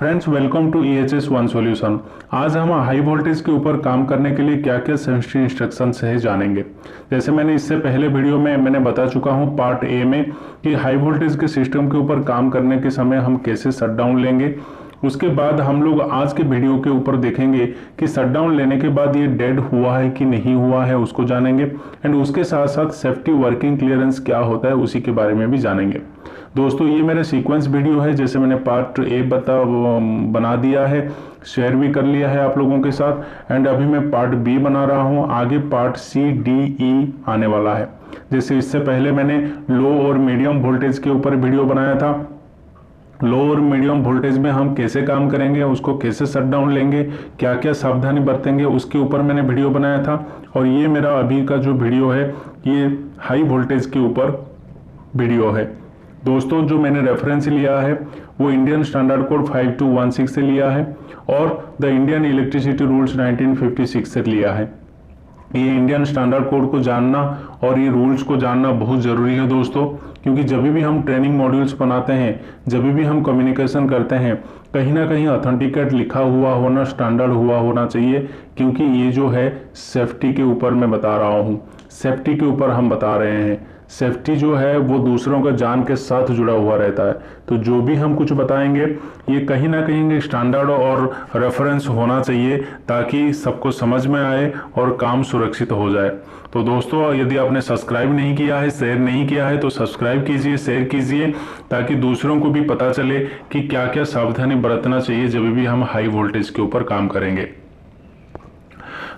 Friends, welcome to EHS one solution. आज हम high voltage के ऊपर काम करने के लिए क्या क्या सेंसिटिव इंस्ट्रक्शंस है जानेंगे। जैसे मैंने इससे पहले वीडियो में मैंने बता चुका हूं पार्ट ए में कि हाई वोल्टेज के सिस्टम के ऊपर काम करने के समय हम कैसे शटडाउन लेंगे। उसके बाद हम लोग आज के वीडियो के ऊपर देखेंगे कि शटडाउन लेने के बाद ये डेड हुआ है कि नहीं हुआ है, उसको जानेंगे। एंड उसके साथ साथ सेफ्टी वर्किंग क्लियरेंस क्या होता है उसी के बारे में भी जानेंगे। दोस्तों, ये मेरा सीक्वेंस वीडियो है। जैसे मैंने पार्ट ए बना दिया है, शेयर भी कर लिया है आप लोगों के साथ। एंड अभी मैं पार्ट बी बना रहा हूँ, आगे पार्ट सी डी ई आने वाला है। जैसे इससे पहले मैंने लो और मीडियम वोल्टेज के ऊपर वीडियो बनाया था। लो और मीडियम वोल्टेज में हम कैसे काम करेंगे, उसको कैसे शटडाउन लेंगे, क्या क्या सावधानी बरतेंगे, उसके ऊपर मैंने वीडियो बनाया था। और ये मेरा अभी का जो वीडियो है ये हाई वोल्टेज के ऊपर वीडियो है। दोस्तों, जो मैंने रेफरेंस लिया है वो इंडियन स्टैंडर्ड कोड 5216 से लिया है और द इंडियन इलेक्ट्रिसिटी रूल्स 1956 से लिया है। ये इंडियन स्टैंडर्ड कोड को जानना और ये रूल्स को जानना बहुत ज़रूरी है दोस्तों, क्योंकि जब भी हम ट्रेनिंग मॉड्यूल्स बनाते हैं, जब भी हम कम्युनिकेशन करते हैं, कहीं ना कहीं ऑथेंटिकेट लिखा हुआ होना, स्टैंडर्ड हुआ होना चाहिए। क्योंकि ये जो है सेफ्टी के ऊपर मैं बता रहा हूँ, सेफ्टी के ऊपर हम बता रहे हैं। सेफ्टी जो है वो दूसरों का जान के साथ जुड़ा हुआ रहता है। तो जो भी हम कुछ बताएंगे ये कहीं ना कहीं स्टैंडर्ड और रेफरेंस होना चाहिए, ताकि सबको समझ में आए और काम सुरक्षित हो जाए। तो दोस्तों, यदि आपने सब्सक्राइब नहीं किया है, शेयर नहीं किया है, तो सब्सक्राइब कीजिए, शेयर कीजिए, ताकि दूसरों को भी पता चले कि क्या क्या सावधानी बरतना चाहिए जब भी हम हाई वोल्टेज के ऊपर काम करेंगे।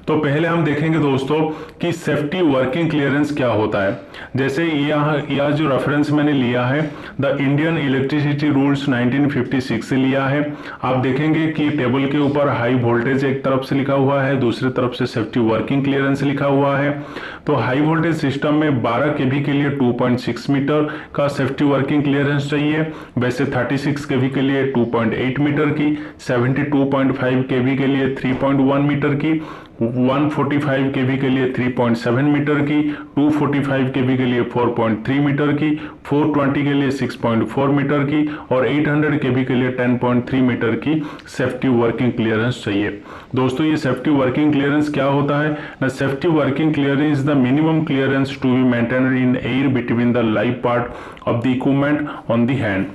तो पहले हम देखेंगे दोस्तों कि सेफ्टी वर्किंग क्लियरेंस क्या होता है। जैसे यह जो रेफरेंस मैंने लिया है द इंडियन इलेक्ट्रिसिटी रूल्स 1956 से लिया है। आप देखेंगे कि टेबल के ऊपर हाई वोल्टेज एक तरफ से लिखा हुआ है, दूसरी तरफ से सेफ्टी वर्किंग क्लियरेंस लिखा हुआ है। तो हाई वोल्टेज सिस्टम में 12 kV के लिए 2.6 मीटर का सेफ्टी वर्किंग क्लियरेंस चाहिए। वैसे 36 kV के लिए 2.8 मीटर की, 72.5 kV के लिए 3.1 मीटर की, 145 kV के लिए 3.7 मीटर की, 245 kV के लिए 4.3 मीटर की, 420 के लिए 6.4 मीटर की और 800 kV के लिए 10.3 मीटर की सेफ्टी वर्किंग क्लियरेंस चाहिए। दोस्तों, ये सेफ्टी वर्किंग क्लियरेंस क्या होता है ना? Safety working clearance is the minimum clearance to be maintained in air between the live part of the equipment on the hand.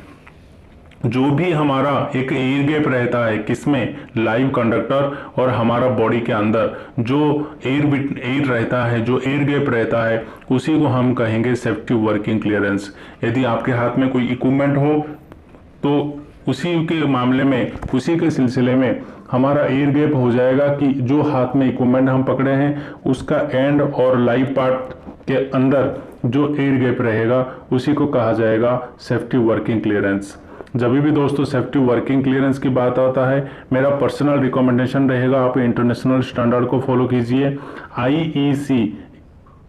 जो भी हमारा एक एयर गैप रहता है, किसमें? लाइव कंडक्टर और हमारा बॉडी के अंदर जो एयर रहता है, जो एयर गैप रहता है, उसी को हम कहेंगे सेफ्टी वर्किंग क्लियरेंस। यदि आपके हाथ में कोई इक्विपमेंट हो तो उसी के मामले में, उसी के सिलसिले में हमारा एयर गैप हो जाएगा कि जो हाथ में इक्विपमेंट हम पकड़े हैं उसका एंड और लाइव पार्ट के अंदर जो एयर गैप रहेगा उसी को कहा जाएगा सेफ्टी वर्किंग क्लियरेंस। जब भी दोस्तों सेफ्टी वर्किंग क्लियरेंस की बात आता है, मेरा पर्सनल रिकमेंडेशन रहेगा आप इंटरनेशनल स्टैंडर्ड को फॉलो कीजिए। IEC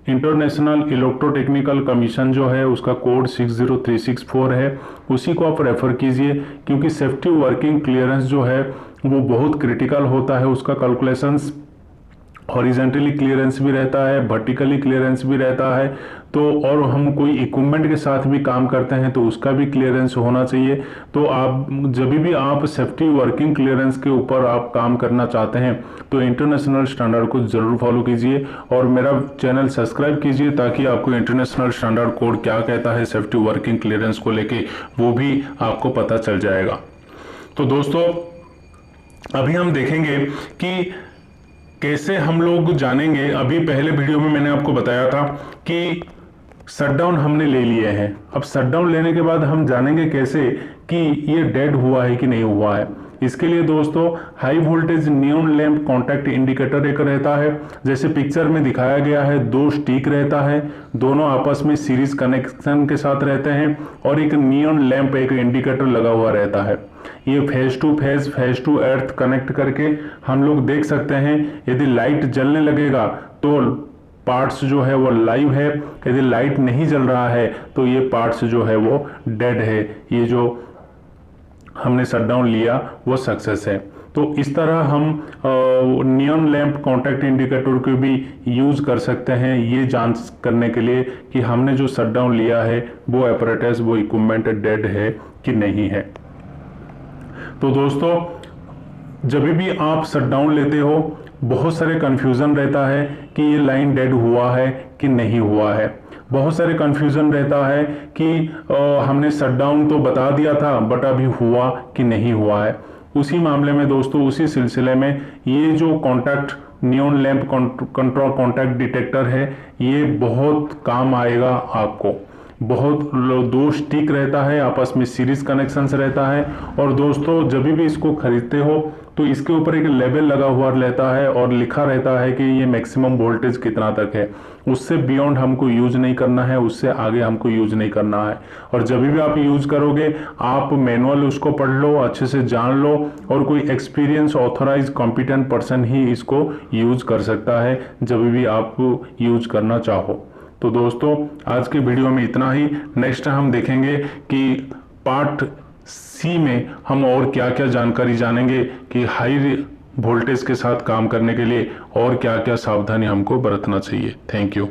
इंटरनेशनल इलेक्ट्रोटेक्निकल कमीशन जो है उसका कोड 60364 है, उसी को आप रेफर कीजिए। क्योंकि सेफ्टी वर्किंग क्लियरेंस जो है वो बहुत क्रिटिकल होता है। उसका कैलकुलेशंस हॉरिजेंटली क्लियरेंस भी रहता है, वर्टिकली क्लियरेंस भी रहता है। तो और हम कोई इक्विपमेंट के साथ भी काम करते हैं तो उसका भी क्लियरेंस होना चाहिए। तो आप जब भी आप सेफ्टी वर्किंग क्लियरेंस के ऊपर आप काम करना चाहते हैं तो इंटरनेशनल स्टैंडर्ड को जरूर फॉलो कीजिए और मेरा चैनल सब्सक्राइब कीजिए, ताकि आपको इंटरनेशनल स्टैंडर्ड कोड क्या कहता है सेफ्टी वर्किंग क्लियरेंस को लेके वो भी आपको पता चल जाएगा। तो दोस्तों, अभी हम देखेंगे कि कैसे हम लोग जानेंगे। अभी पहले वीडियो में मैंने आपको बताया था कि शटडाउन हमने ले लिए हैं। अब शटडाउन लेने के बाद हम जानेंगे कैसे कि ये डेड हुआ है कि नहीं हुआ है। इसके लिए दोस्तों high voltage neon lamp contact indicator एक रहता है। जैसे पिक्चर में दिखाया गया है, 2 स्टिक रहता है, दोनों आपस में सीरीज कनेक्शन के साथ रहते हैं और एक नियॉन लैंप, एक इंडिकेटर लगा हुआ रहता है। ये phase to phase to earth connect करके हम लोग देख सकते हैं। यदि लाइट जलने लगेगा तो पार्ट्स जो है वो लाइव है, यदि लाइट नहीं जल रहा है तो ये पार्ट्स जो है वो डेड है। ये जो हमने शटडाउन लिया वो सक्सेस है। तो इस तरह हम नियॉन लैंप कॉन्टैक्ट इंडिकेटर को भी यूज कर सकते हैं ये जांच करने के लिए कि हमने जो शटडाउन लिया है वो apparatus, वो इक्विपमेंट डेड है कि नहीं है। तो दोस्तों जब भी आप शटडाउन लेते हो बहुत सारे कन्फ्यूज़न रहता है कि ये लाइन डेड हुआ है कि नहीं हुआ है। बहुत सारे कन्फ्यूज़न रहता है कि हमने शटडाउन तो बता दिया था बट अभी हुआ कि नहीं हुआ है। उसी मामले में दोस्तों, उसी सिलसिले में ये जो contact neon lamp control contact detector है, ये बहुत काम आएगा आपको। बहुत दो स्टिक रहता है, आपस में सीरीज कनेक्शंस रहता है। और दोस्तों जब भी इसको खरीदते हो तो इसके ऊपर एक लेबल लगा हुआ रहता है और लिखा रहता है कि ये मैक्सिमम वोल्टेज कितना तक है। उससे बियॉन्ड हमको यूज नहीं करना है, उससे आगे हमको यूज नहीं करना है। और जब भी आप यूज करोगे आप मैनुअल उसको पढ़ लो, अच्छे से जान लो, और कोई एक्सपीरियंस ऑथराइज कॉम्पिटेंट पर्सन ही इसको यूज कर सकता है जब भी आप यूज करना चाहो। तो दोस्तों आज के वीडियो में इतना ही। नेक्स्ट हम देखेंगे कि पार्ट सी में हम और क्या क्या जानकारी जानेंगे कि हाई वोल्टेज के साथ काम करने के लिए और क्या क्या सावधानी हमको बरतना चाहिए। Thank you.